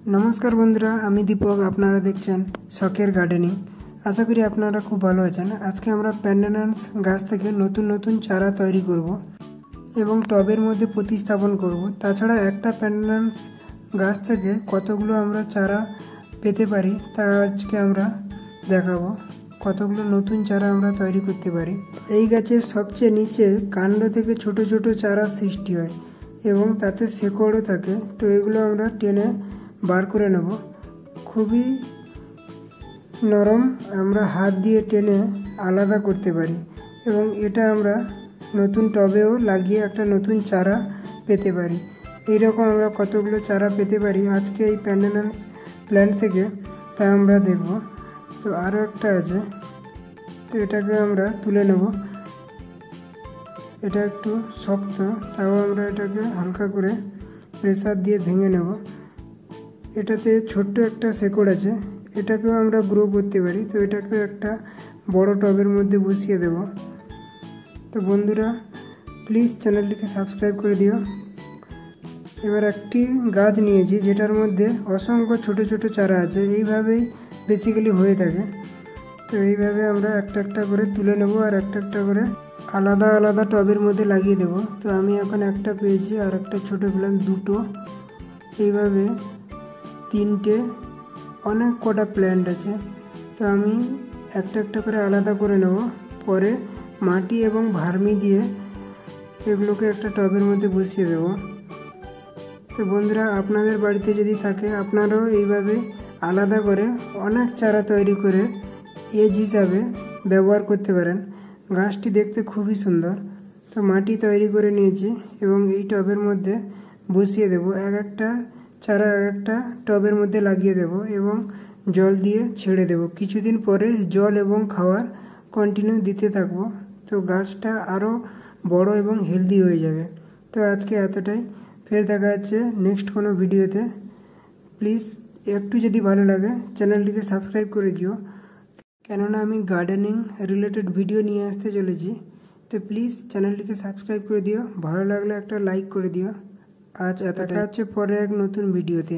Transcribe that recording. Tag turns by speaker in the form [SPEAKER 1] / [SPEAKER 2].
[SPEAKER 1] नमस्कार बंधुरा आमी दीपक आपनारा देखছেন शखेर गार्डनिंग। आशा करी आपनारा खूब भालो आছেন। आज के आमरा पेंडेनान्स गाछ थेके नतून नतून चारा तैरी करब एबं टबेर मध्य प्रतिस्थापन करब। ताछाड़ा एकटा पेंडेनान्स गाछ थेके कतगुलो आमरा चारा पेते पारी ता आजके आमरा देखाबो। कतगुलो नतून चारा आमरा तैरी करते पारी। এই গাছের সবচেয়ে নিচে কাণ্ড থেকে ছোট ছোট চারা সৃষ্টি হয় এবং তাতে শেকড়ও থাকে। তো এগুলো আমরা টেনে বার করে নেব। খুবই নরম, আমরা হাত দিয়ে টেনে আলাদা করতে পারি এবং এটা আমরা নতুন টবেও লাগিয়ে একটা নতুন চারা পেতে পারি। এই রকম আমরা কতগুলো চারা পেতে পারি আজকে এই পেন্ডেনান্স প্ল্যান্ট থেকে তা আমরা দেখব। তো আরও একটা আছে, তো এটাকে আমরা তুলে নেব। এটা একটু শক্ত, তাও আমরা এটাকে হালকা করে প্রেসার দিয়ে ভেঙে নেব। এটাতে ছোট্ট একটা শেকড় আছে, এটাকেও আমরা গ্রো করতে পারি। তো এটাকেও একটা বড় টবের মধ্যে বসিয়ে দেব। তো বন্ধুরা প্লিজ চ্যানেলটিকে সাবস্ক্রাইব করে দিও। এবার একটি গাছ নিয়েছি যেটার মধ্যে অসংখ্য ছোট ছোট চারা আছে, এইভাবেই বেসিক্যালি হয়ে থাকে। তো এইভাবে আমরা একটা একটা করে তুলে নেব আর একটা একটা করে আলাদা আলাদা টবের মধ্যে লাগিয়ে দেব। তো আমি এখন একটা পেয়েছি আর একটা ছোটো পেলাম, দুটো, এইভাবে তিনটে, অনেক কটা প্ল্যান্ট আছে। তো আমি একটা একটা করে আলাদা করে নেব, পরে মাটি এবং ভার্মি দিয়ে এগুলোকে একটা টবের মধ্যে বসিয়ে দেব। তো বন্ধুরা আপনাদের বাড়িতে যদি থাকে আপনারাও এইভাবে আলাদা করে অনেক চারা তৈরি করে এজ হিসাবে ব্যবহার করতে পারেন। গাছটি দেখতে খুবই সুন্দর। তো মাটি তৈরি করে নিয়েছি এবং এই টবের মধ্যে বসিয়ে দেব। এক একটা চারা এক একটা টবের মধ্যে লাগিয়ে দেব এবং জল দিয়ে ছেড়ে দেব। কিছুদিন পরে জল এবং খাবার কন্টিনিউ দিতে থাকবো। তো গাছটা আরও বড় এবং হেলদি হয়ে যাবে। তো আজকে এতটাই, ফের দেখা যাচ্ছে নেক্সট কোনো ভিডিওতে। প্লিজ একটু যদি ভালো লাগে চ্যানেলটিকে সাবস্ক্রাইব করে দিও, কেননা আমি গার্ডেনিং রিলেটেড ভিডিও নিয়ে আসতে চলেছি। তো প্লিজ চ্যানেলটিকে সাবস্ক্রাইব করে দিও, ভালো লাগলে একটা লাইক করে দিও। আজ এতটা, হচ্ছে পরে এক নতুন ভিডিওতে।